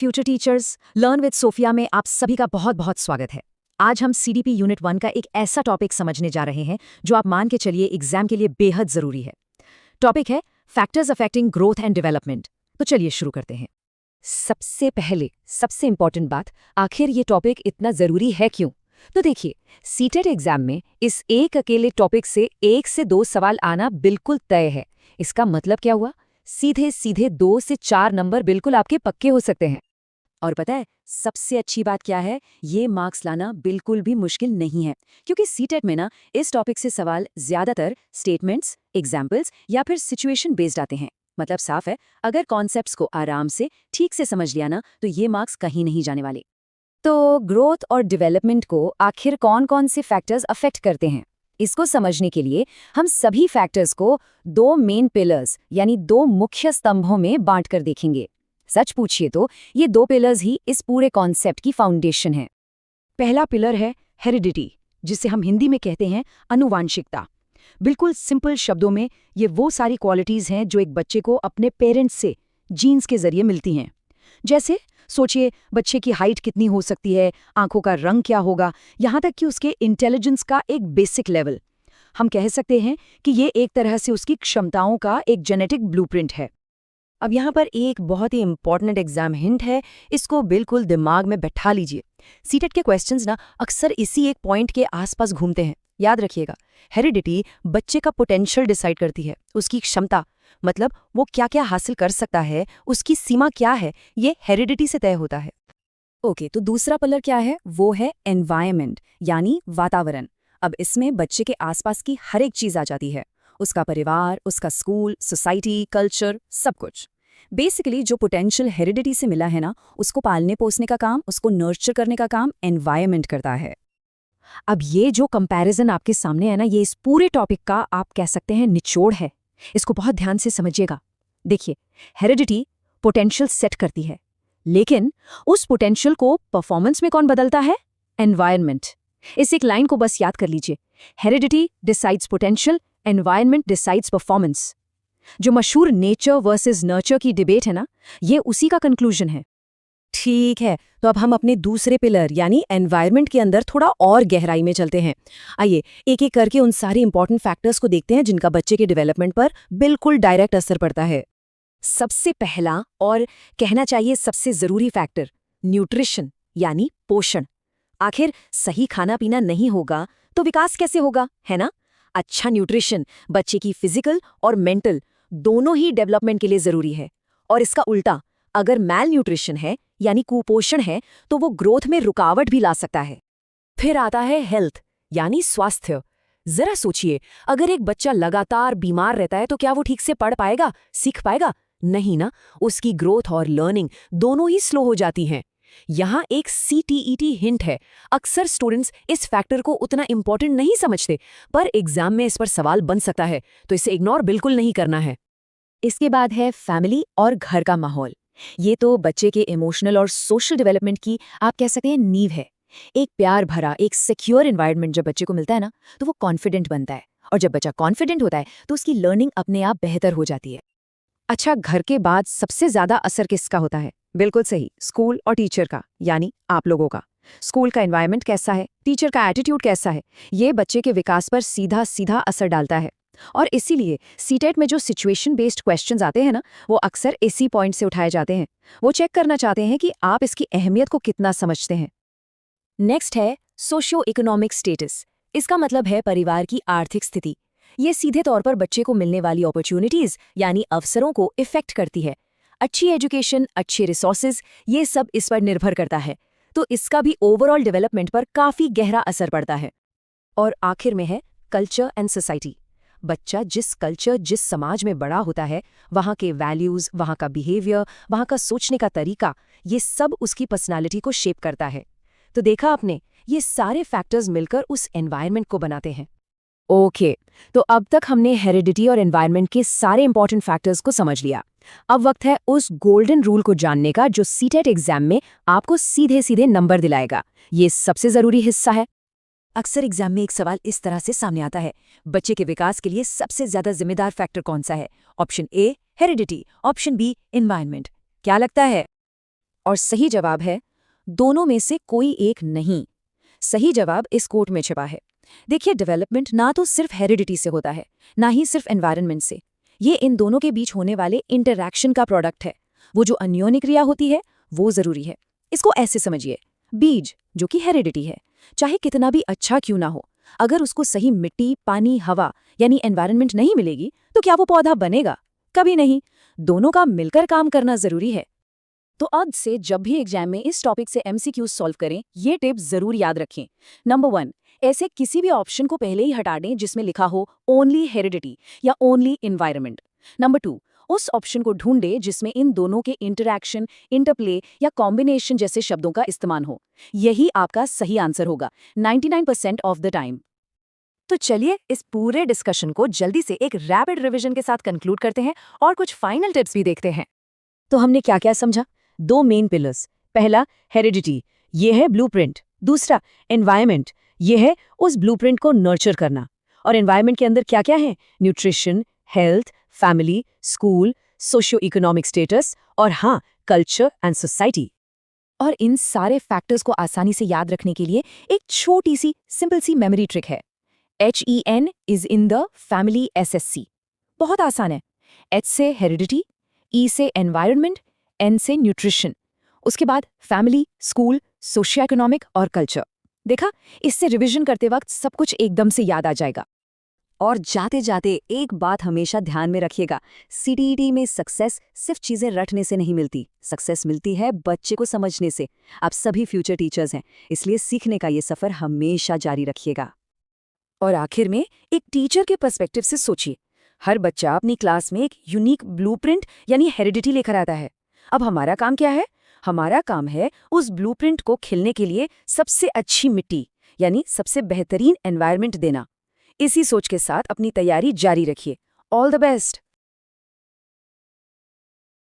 Future teachers learn with Sophia में आप सभी का बहुत बहुत स्वागत है। आज हम सीडीपी यूनिट 1 का एक ऐसा टॉपिक समझने जा रहे हैं जो आप मान के चलिए एग्जाम के लिए बेहद जरूरी है। टॉपिक है factors affecting growth and development. तो चलिए शुरू करते हैं। सबसे पहले सबसे इंपॉर्टेंट बात, आखिर ये टॉपिक इतना जरूरी है क्यों? तो देखिए, सीटेट एग्जाम में इस एक अकेले टॉपिक से 1 से 2 सवाल आना बिल्कुल तय है। इसका मतलब क्या हुआ? सीधे सीधे 2 से 4 नंबर बिल्कुल आपके पक्के हो सकते हैं। और पता है सबसे अच्छी बात क्या है? ये मार्क्स लाना बिल्कुल भी मुश्किल नहीं है, क्योंकि सीटेट में ना इस टॉपिक से सवाल ज्यादातर स्टेटमेंट्स, एग्जाम्पल्स या फिर सिचुएशन बेस्ड आते हैं। मतलब साफ है, अगर कॉन्सेप्ट्स को आराम से ठीक से समझ लिया ना तो ये मार्क्स कहीं नहीं जाने वाले। तो ग्रोथ और डेवलपमेंट को आखिर कौन कौन से फैक्टर्स अफेक्ट करते हैं, इसको समझने के लिए हम सभी फैक्टर्स को 2 मेन पिलर्स यानी 2 मुख्य स्तंभों में बांटकर देखेंगे। सच पूछिए तो ये 2 पिलर्स ही इस पूरे कॉन्सेप्ट की फाउंडेशन है। पहला पिलर है हेरिडिटी, जिसे हम हिंदी में कहते हैं अनुवांशिकता। बिल्कुल सिंपल शब्दों में ये वो सारी क्वालिटीज हैं जो एक बच्चे को अपने पेरेंट्स से जीन्स के जरिए मिलती हैं। जैसे सोचिए, बच्चे की हाइट कितनी हो सकती है, आंखों का रंग क्या होगा, यहाँ तक कि उसके इंटेलिजेंस का एक बेसिक लेवल। हम कह सकते हैं कि ये एक तरह से उसकी क्षमताओं का एक जेनेटिक ब्लूप्रिंट है। अब यहाँ पर एक बहुत ही इंपॉर्टेंट एग्जाम हिंट है, इसको बिल्कुल दिमाग में बैठा लीजिए। सीटेट के क्वेश्चंस ना अक्सर इसी एक पॉइंट के आसपास घूमते हैं। याद रखिएगा, हेरिडिटी बच्चे का पोटेंशियल डिसाइड करती है, उसकी क्षमता, मतलब वो क्या क्या हासिल कर सकता है, उसकी सीमा क्या है, ये हेरिडिटी से तय होता है। ओके, तो दूसरा पिलर क्या है? वो है एनवायरनमेंट यानी वातावरण। अब इसमें बच्चे के आसपास की हर एक चीज आ जाती है, उसका परिवार, उसका स्कूल, सोसाइटी, कल्चर, सब कुछ। बेसिकली जो पोटेंशियल हेरिडिटी से मिला है ना, उसको पालने पोसने का काम, उसको नर्चर करने का काम एनवायरनमेंट करता है। अब ये जो कंपैरिजन आपके सामने है ना, ये इस पूरे टॉपिक का आप कह सकते हैं निचोड़ है। इसको बहुत ध्यान से समझिएगा। देखिए, हेरिडिटी पोटेंशियल सेट करती है, लेकिन उस पोटेंशियल को परफॉर्मेंस में कौन बदलता है? एनवायरनमेंट। इस एक लाइन को बस याद कर लीजिए, heredity decides potential, environment decides performance. जो मशहूर नेचर वर्सेस नर्चर की डिबेट है ना, ये उसी का कंक्लूजन है। ठीक है, तो अब हम अपने दूसरे पिलर यानी एनवायरनमेंट के अंदर थोड़ा और गहराई में चलते हैं। आइए एक एक करके उन सारे इंपॉर्टेंट फैक्टर्स को देखते हैं जिनका बच्चे के डेवलपमेंट पर बिल्कुल डायरेक्ट असर पड़ता है। सबसे पहला और कहना चाहिए सबसे जरूरी फैक्टर, न्यूट्रिशन यानी पोषण। आखिर सही खाना पीना नहीं होगा तो विकास कैसे होगा, है ना? अच्छा न्यूट्रिशन बच्चे की फिजिकल और मेंटल दोनों ही डेवलपमेंट के लिए जरूरी है। और इसका उल्टा, अगर मैल न्यूट्रिशन है यानी कुपोषण है तो वो ग्रोथ में रुकावट भी ला सकता है। फिर आता है हेल्थ यानी स्वास्थ्य। जरा सोचिए, अगर एक बच्चा लगातार बीमार रहता है तो क्या वो ठीक से पढ़ पाएगा, सीख पाएगा? नहीं ना, उसकी ग्रोथ और लर्निंग दोनों ही स्लो हो जाती हैं। यहाँ एक CTET हिंट है। अक्सर स्टूडेंट्स इस फैक्टर को उतना इंपॉर्टेंट नहीं समझते, पर एग्जाम में इस पर सवाल बन सकता है, तो इसे इग्नोर बिल्कुल नहीं करना है। इसके बाद है फैमिली और घर का माहौल। ये तो बच्चे के इमोशनल और सोशल डेवलपमेंट की आप कह सकते हैं नींव है। एक प्यार भरा, एक सिक्योर एनवायरनमेंट जब बच्चे को मिलता है ना, तो वो कॉन्फिडेंट बनता है, और जब बच्चा कॉन्फिडेंट होता है तो उसकी लर्निंग अपने आप बेहतर हो जाती है। अच्छा, घर के बाद सबसे ज्यादा असर किसका होता है? बिल्कुल सही, स्कूल और टीचर का, यानी आप लोगों का। स्कूल का एनवायरनमेंट कैसा है, टीचर का एटीट्यूड कैसा है, ये बच्चे के विकास पर सीधा सीधा असर डालता है। और इसीलिए सीटेट में जो सिचुएशन बेस्ड क्वेश्चंस आते हैं ना, वो अक्सर इसी पॉइंट से उठाए जाते हैं। वो चेक करना चाहते हैं कि आप इसकी अहमियत को कितना समझते हैं। नेक्स्ट है सोशियो इकोनॉमिक स्टेटस। इसका मतलब है परिवार की आर्थिक स्थिति। ये सीधे तौर पर बच्चे को मिलने वाली अपॉर्चुनिटीज यानी अवसरों को इफेक्ट करती है। अच्छी एजुकेशन, अच्छे रिसोर्सेज, ये सब इस पर निर्भर करता है, तो इसका भी ओवरऑल डेवलपमेंट पर काफी गहरा असर पड़ता है। और आखिर में है कल्चर एंड सोसाइटी। बच्चा जिस कल्चर, जिस समाज में बड़ा होता है, वहाँ के वैल्यूज, वहाँ का बिहेवियर, वहाँ का सोचने का तरीका, ये सब उसकी पर्सनालिटी को शेप करता है। तो देखा आपने, ये सारे फैक्टर्स मिलकर उस एनवायरनमेंट को बनाते हैं। ओके, तो अब तक हमने हेरिडिटी और एनवायरनमेंट के सारे इंपॉर्टेंट फैक्टर्स को समझ लिया। अब वक्त है उस गोल्डन रूल को जानने का जो सीटेट एग्जाम में आपको सीधे सीधे नंबर दिलाएगा। ये सबसे जरूरी हिस्सा है। अक्सर एग्जाम में एक सवाल इस तरह से सामने आता है, बच्चे के विकास के लिए सबसे ज्यादा जिम्मेदार फैक्टर कौन सा है? Option A heredity, option B environment. क्या लगता है? और सही जवाब है दोनों में से कोई एक नहीं। सही जवाब इस कोट में छिपा है। देखिए, डेवलपमेंट ना तो सिर्फ हेरिडिटी से होता है, ना ही सिर्फ एनवायरनमेंट से। ये इन दोनों के बीच होने वाले इंटरैक्शन का प्रोडक्ट है। वो जो अन्योन्य क्रिया होती है वो जरूरी है। इसको ऐसे समझिए, बीज जो कि हेरिडिटी है, चाहे कितना भी अच्छा क्यों ना हो, अगर उसको सही मिट्टी, पानी, हवा यानी एनवायरनमेंट नहीं मिलेगी तो क्या वो पौधा बनेगा? कभी नहीं। दोनों का मिलकर काम करना जरूरी है। तो आज से जब भी एग्जाम में इस टॉपिक से एमसीक्यूज सॉल्व करें, ये टिप्स जरूर याद रखें। नंबर 1, ऐसे किसी भी ऑप्शन को पहले ही हटा दें जिसमें लिखा हो ओनली हेरिडिटी या ओनली एनवायरनमेंट। नंबर 2, उस ऑप्शन को ढूंढे जिसमें इन दोनों के इंटरैक्शन, इंटरप्ले या कॉम्बिनेशन जैसे शब्दों का इस्तेमाल हो। यही आपका सही आंसर होगा 99% ऑफ द टाइम। तो चलिए इस पूरे डिस्कशन को जल्दी से एक रैपिड रिवीजन के साथ कंक्लूड करते हैं और कुछ फाइनल टिप्स भी देखते हैं। तो हमने क्या क्या समझा? 2 मेन पिलर्स। पहला हेरिडिटी, ये है ब्लूप्रिंट। दूसरा एनवायरनमेंट, ये है उस ब्लूप्रिंट को नर्चर करना। और एनवायरनमेंट के अंदर क्या क्या है? Nutrition, health, family, school, socio economic status और हाँ, कल्चर एंड सोसाइटी। और इन सारे फैक्टर्स को आसानी से याद रखने के लिए एक छोटी सी सिंपल सी मेमोरी ट्रिक है। HEN is in the family SSC। बहुत आसान है। H से हेरिडिटी, E से एनवायरनमेंट, N से न्यूट्रिशन, उसके बाद फैमिली, स्कूल, सोशियो इकोनॉमिक और कल्चर। देखा, इससे रिवीजन करते वक्त सब कुछ एकदम से याद आ जाएगा। और जाते जाते एक बात हमेशा ध्यान में रखिएगा, CTET में सक्सेस सिर्फ चीजें रटने से नहीं मिलती। सक्सेस मिलती है बच्चे को समझने से। आप सभी फ्यूचर टीचर्स हैं, इसलिए सीखने का ये सफर हमेशा जारी रखिएगा। और आखिर में एक टीचर के पर्सपेक्टिव से सोचिए, हर बच्चा अपनी क्लास में एक यूनिक ब्लूप्रिंट यानी हेरिडिटी लेकर आता है। अब हमारा काम क्या है? हमारा काम है उस ब्लूप्रिंट को खिलने के लिए सबसे अच्छी मिट्टी यानी सबसे बेहतरीन एनवायरनमेंट देना। इसी सोच के साथ अपनी तैयारी जारी रखिए। All the best.